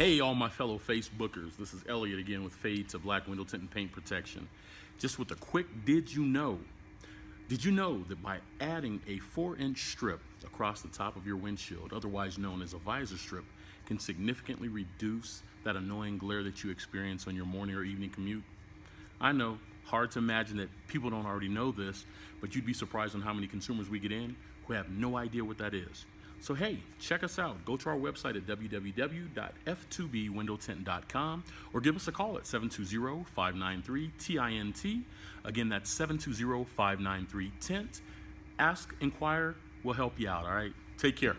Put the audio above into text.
Hey, all my fellow Facebookers, this is Elliot again with II Black Window Tint and Paint Protection. Just with a quick did you know that by adding a 4-inch strip across the top of your windshield, otherwise known as a visor strip, can significantly reduce that annoying glare that you experience on your morning or evening commute? I know, hard to imagine that people don't already know this, but you'd be surprised on how many consumers we get in who have no idea what that is. So hey, check us out. Go to our website at www.f2bwindowtint.com or give us a call at 720-593-TINT. Again, that's 720-593-TINT. Ask, inquire, we'll help you out, all right? Take care.